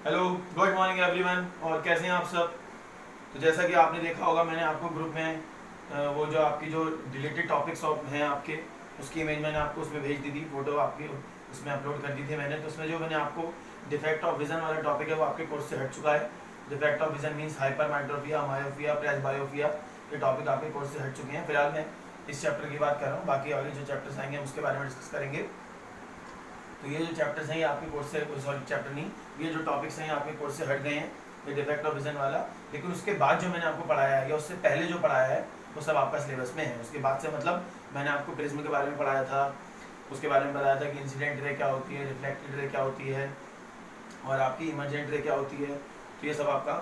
Hello, good morning everyone. और कैसे हैं आप सब। तो जैसा कि आपने देखा होगा, मैंने आपको ग्रुप में वो जो आपकी जो डिलीटेड टॉपिक्स हैं आपके, उसकी इमेज मैंने आपको उसमें भेज दी थी, फोटो आपकी उसमें अपलोड कर दी थी मैंने। तो उसमें जो मैंने आपको डिफेक्ट ऑफ विजन वाला टॉपिक है वो आपके कोर्स से हट चुका है। Defect of vision means hypermetropia, myopia, presbyopia, ये टॉपिक आपके कोर्स से हट चुके हैं। फिलहाल मैं इस चैप्टर की बात कर रहा हूँ, बाकी आगे जो चैप्टर्स आएंगे उसके बारे में डिस्कस करेंगे। तो ये जो चैप्टर्स हैं ये आपके कोर्स से, सॉरी चैप्टर नहीं, ये जो टॉपिक्स हैं ये आपके कोर्स से हट गए हैं, ये डिफेक्ट ऑफ विजन वाला। लेकिन उसके बाद जो मैंने आपको पढ़ाया है या उससे पहले जो पढ़ाया है वो सब आपका सिलेबस में है। उसके बाद से मतलब मैंने आपको प्रिज्म के बारे में पढ़ाया था, उसके बारे में बताया था कि इंसिडेंट रे क्या होती है, रिफ्लेक्टेड रे क्या होती है और आपकी इमरजेंट रे क्या होती है। तो ये सब आपका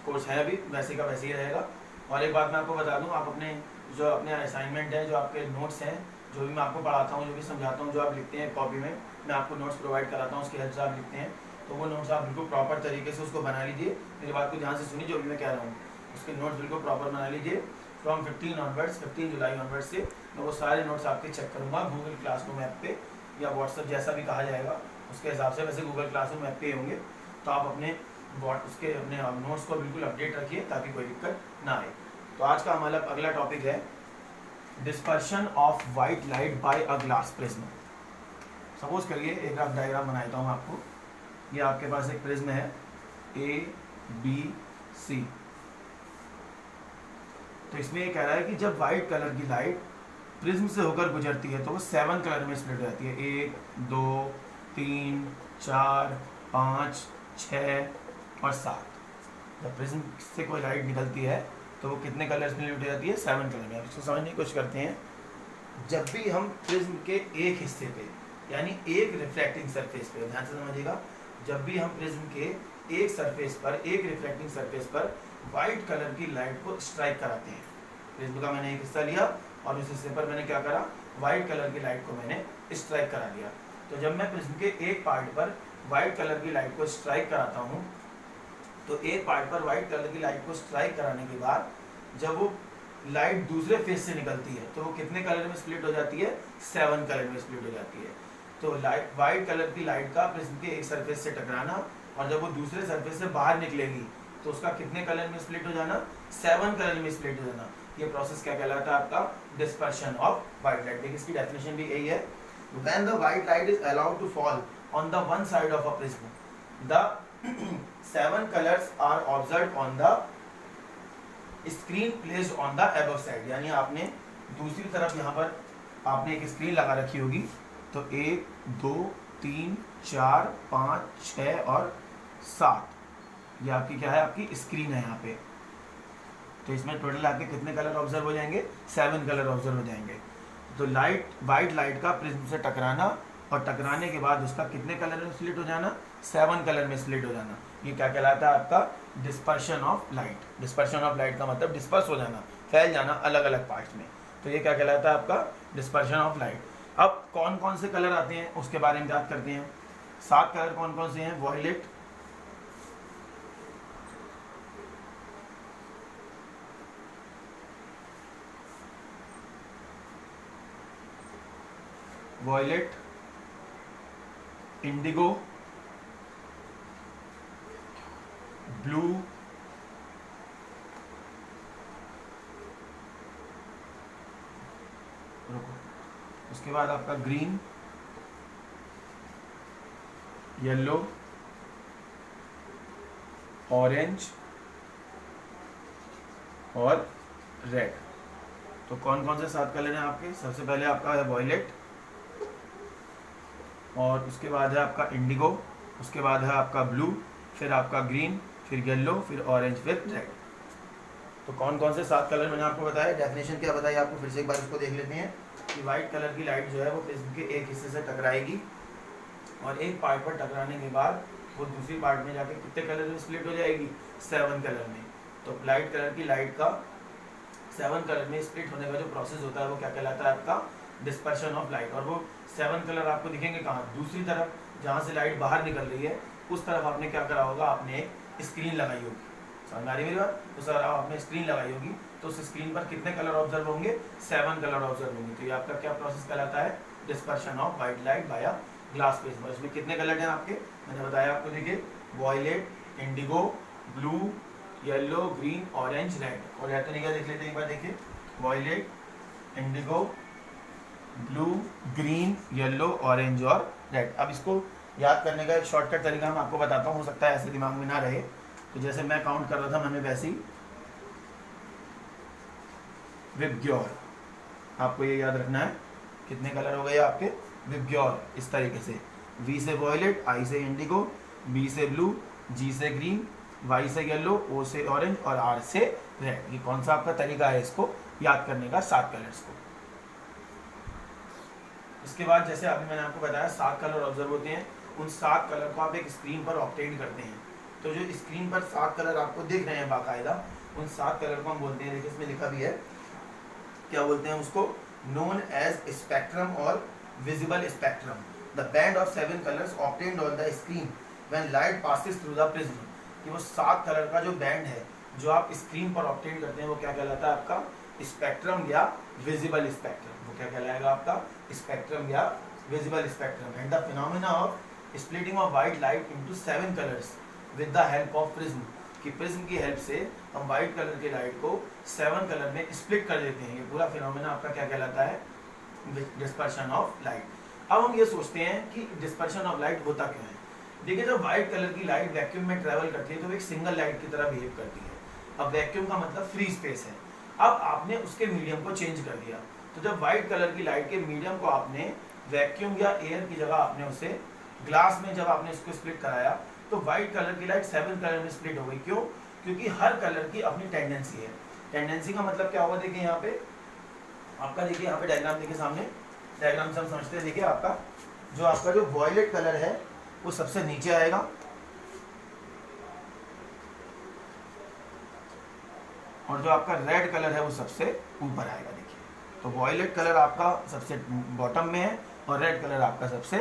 कोर्स है, अभी वैसे का वैसे ही रहेगा। और एक बात मैं आपको बता दूं, आप अपने असाइनमेंट है, जो आपके नोट्स हैं, जो भी मैं आपको पढ़ाता हूँ, जो भी समझाता हूँ, जो आप लिखते हैं कॉपी में, मैं आपको नोट्स प्रोवाइड कराता हूँ, उसकी हेल्प से आप लिखते हैं। तो वो नोट्स आप बिल्कुल प्रॉपर तरीके से उसको बना लीजिए। मेरी बात को ध्यान से सुनिए, जो भी मैं कह रहा हूँ उसके नोट्स बिल्कुल प्रॉपर बना लीजिए। फ्रॉम 15 ऑनवर्ड्स, 15 जुलाई ऑनवर्ड्स से मैं वो सारे नोट्स आपके चेक करूँगा गूगल क्लासरूम ऐप पे या व्हाट्सअप, जैसा भी कहा जाएगा उसके हिसाब से। वैसे गूगल क्लासरूम ऐप पे होंगे, तो आप अपने नोट्स को बिल्कुल अपडेट रखिए ताकि कोई दिक्कत ना आए। तो आज का हमारा अगला टॉपिक है dispersion of white light bye a glass prism. Suppose करिए एक आप डायग्राम बना देता हूँ आपको। ये आपके पास एक प्रिज्म है ABC। तो इसमें ये कह रहा है कि जब वाइट कलर की लाइट प्रिज्म से होकर गुजरती है तो वो 7 कलर में स्प्लिट हो जाती है। 1 2 3 4 5 6 और 7। जब प्रिज्म से कोई लाइट निकलती है तो वो कितने कलर्स में स्प्लिट हो जाती है? 7 कलर में। अब इसको समझने की कोशिश करते हैं। जब भी हम प्रिज्म के एक हिस्से पे, यानी एक रिफ्लेक्टिंग सरफेस पे, ध्यान से समझिएगा, जब भी हम प्रिज्म के एक सरफेस पर, एक रिफ्लेक्टिंग सरफेस पर वाइट कलर की लाइट को स्ट्राइक कराते हैं, प्रिज्म का मैंने एक हिस्सा लिया और उस हिस्से पर मैंने क्या करा, वाइट कलर की लाइट को मैंने स्ट्राइक करा दिया। तो जब मैं प्रिज्म के एक पार्ट पर वाइट कलर की लाइट को स्ट्राइक कराता हूँ, तो एक पार्ट पर वाइट कलर की लाइट को स्ट्राइक कराने के बाद जब वो लाइट दूसरे फेस से निकलती है तो वो कितने कलर में स्प्लिट हो जाती है? 7 कलर में स्प्लिट हो जाती है। तो लाइट, वाइट कलर की लाइट का प्रिज्म के एक सरफेस से टकराना और जब वो दूसरे सरफेस से बाहर निकलेगी तो उसका कितने कलर में स्प्लिट हो जाना? 7 कलर में स्प्लिट हो जाना। ये प्रोसेस क्या कहलाता है? आपका डिस्पर्शन ऑफ वाइट लाइट। देखिए इसकी डेफिनेशन भी यही है। When the white light is allowed to fall on the one side of a prism, the 7 colors are observed on the screen placed on the above side. यानी आपने दूसरी तरफ यहाँ पर आपने एक स्क्रीन लगा रखी होगी, तो 1 2 3 4 5 6 और 7 ये आपकी क्या है? आपकी स्क्रीन है यहाँ पे। तो इसमें टोटल आपके कितने कलर ऑब्जर्व हो जाएंगे? 7 कलर ऑब्जर्व हो जाएंगे। तो लाइट, वाइट लाइट का प्रिज्म से टकराना और टकराने के बाद उसका कितने कलर में स्प्लिट हो जाना? 7 कलर में स्प्लिट हो जाना। ये क्या कहलाता है? आपका dispersion of light. Dispersion of light का मतलब डिस्पर्स हो जाना, फैल जाना अलग अलग पार्ट्स में। तो ये क्या कहलाता है? आपका डिस्पर्शन ऑफ लाइट। अब कौन कौन से कलर आते हैं उसके बारे में बात करते हैं। 7 कलर कौन कौन से हैं? वॉयलेट, वॉयलेट, इंडिगो, ब्लू, उसके बाद आपका ग्रीन, येलो, ऑरेंज और रेड। तो कौन कौन से 7 कलर हैं आपके? सबसे पहले आपका है वॉयलेट, और उसके बाद है आपका इंडिगो, उसके बाद है आपका ब्लू, फिर आपका ग्रीन, फिर येलो, फिर ऑरेंज, फिर रेड। तो कौन कौन से 7 कलर मैंने आपको बताया। डेफिनेशन क्या बताई आपको, फिर से एक बार इसको देख लेते हैं कि वाइट कलर की लाइट जो है वो प्रिज्म के एक हिस्से से टकराएगी और एक पार्ट पर टकराने के बाद वो दूसरी पार्ट में जाके कितने कलर में स्प्लिट हो जाएगी? 7 कलर में। तो लाइट कलर की लाइट का 7 कलर में स्प्लिट होने का जो प्रोसेस होता है वो क्या कहलाता है? आपका डिस्पर्शन ऑफ लाइट। और वो 7 कलर आपको दिखेंगे कहाँ? दूसरी तरफ, जहाँ से लाइट बाहर निकल रही है उस तरफ आपने क्या करा होगा? आपने एक स्क्रीन लगाई होगी। समझ आ रही मेरी बात? तो सर आपने स्क्रीन लगाई होगी तो उस स्क्रीन पर कितने कलर ऑब्जर्व होंगे? 7 कलर ऑब्जर्व होंगे। तो ये आपका क्या प्रोसेस कहलाता है? Dispersion of white light by glass prism. इसमें कितने कलर हैं आपके? मैंने बताया आपको, देखिए violet, indigo, blue, yellow, green, orange, red. और यह तरीका देख लेते हैं एक बार, देखिए violet, indigo, blue, green, yellow, orange और रेड। अब इसको याद करने का एक शॉर्टकट तरीका मैं आपको बताता हूँ, हो सकता है ऐसे दिमाग में ना रहे। तो जैसे मैं काउंट कर रहा था मैंने वैसे ही विबग्योर, आपको ये याद रखना है कितने कलर हो गए आपके विबग्योर, इस तरीके से वी से वॉयलेट, आई से इंडिगो, बी से ब्लू, जी से ग्रीन, वाई से येलो, ओ से ऑरेंज और आर से रेड। ये कौन सा आपका तरीका है इसको याद करने का, 7 कलर्स को। इसके बाद जैसे अभी मैंने आपको बताया 7 कलर ऑब्जर्व होते हैं, उन 7 कलर को आप एक स्क्रीन पर ऑब्टेन करते हैं। तो जो स्क्रीन पर 7 कलर आपको दिख रहे हैं बाकायदा, उन 7 कलर को हम बोलते हैं, देखिए इसमें लिखा भी है, क्या बोलते हैं उसको, नोन एज स्पेक्ट्रम और visible spectrum, the band of 7 colours obtained on the screen when light passes through the prism. कि वो 7 कलर का जो बैंड है जो आप स्क्रीन पर ऑब्टेन करते हैं वो क्या कहलाता है आपका स्पेक्ट्रम या विजिबल स्पेक्ट्रम। वो क्या कहलाएगा आपका स्पेक्ट्रम या visible spectrum. And the phenomena of splitting of white light into 7 colours with the help of prism, कि प्रिज्म की हेल्प से हम व्हाइट कलर की लाइट को 7 कलर में स्प्लिट कर देते हैं। ये पूरा फिनोमेना आपका क्या कहलाता है, डिस्पर्शन ऑफ लाइट। अब हम ये सोचते हैं कि डिस्पर्शन ऑफ लाइट होता क्या है। देखिए जब व्हाइट कलर की लाइट वैक्यूम में ट्रेवल करती है तो एक सिंगल लाइट की तरह बिहेव करती है। अब वैक्यूम का मतलब फ्री स्पेस है। अब आपने उसके मीडियम को चेंज कर दिया, तो जब व्हाइट कलर की लाइट के मीडियम को आपने वैक्यूम या एयर की जगह आपने उसे ग्लास में जब आपने इसको स्प्लिट कराया, तो व्हाइट कलर की लाइट 7 कलर में स्प्लिट हो गई। क्यों? क्योंकि हर कलर की अपनी टेंडेंसी है। टेंडेंसी का मतलब क्या होगा, देखिए यहाँ पे आपका, देखिए यहाँ पे डायग्राम देखिए सामने, डायग्राम से हम समझते हैं। देखिए आपका जो वॉयलेट कलर है वो सबसे नीचे आएगा, और जो आपका रेड कलर है वो सबसे ऊपर आएगा। देखिए तो वॉयलेट कलर आपका सबसे बॉटम में है और रेड कलर आपका सबसे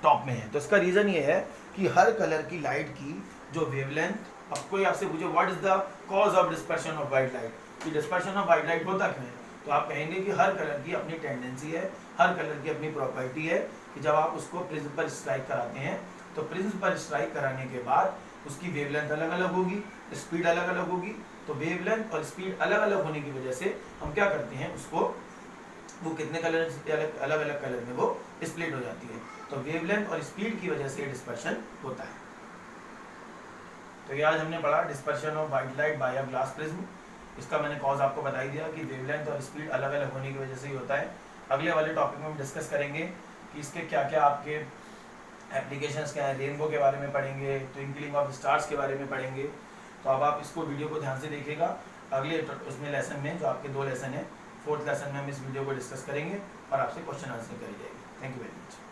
टॉप में है। तो इसका रीजन ये है कि हर कलर की लाइट की जो वेवलेंथ, अब कोई आपसे पूछे what is the cause of dispersion of white light, कि डिस्पर्शन ऑफ व्हाइट लाइट होता क्यों है, तो आप कहेंगे कि हर कलर की अपनी टेंडेंसी है, हर कलर की अपनी प्रॉपर्टी है, कि जब आप उसको प्रिज्म पर स्ट्राइक कराते हैं तो प्रिज्म पर स्ट्राइक कराने के बाद उसकी वेवलेंथ अलग अलग होगी, स्पीड अलग अलग होगी। तो वेवलेंथ और स्पीड अलग अलग होने की वजह से हम क्या करते हैं, उसको वो कितने कलर अलग अलग कलर में वो स्प्लिट हो जाती है। तो वेवलेंथ और स्पीड की वजह से डिस्पर्शन होता है। तो ये आज हमने पढ़ा dispersion of white light by a glass prism. इसका मैंने कॉज आपको बता ही दिया कि वेवलेंथ और स्पीड अलग अलग होने की वजह से ही होता है। अगले वाले टॉपिक में हम डिस्कस करेंगे कि इसके क्या क्या आपके एप्लीकेशंस क्या है, रेनबो के बारे में पढ़ेंगे, ट्विंकलिंग ऑफ स्टार्स के बारे में पढ़ेंगे। तो अब आप इसको वीडियो को ध्यान से देखिएगा। अगले उसमें लेसन में जो आपके 2 लेसन है, 4th लेसन में हम इस वीडियो को डिस्कस करेंगे और आपसे क्वेश्चन आंसर करी जाएगी। Thank you very much.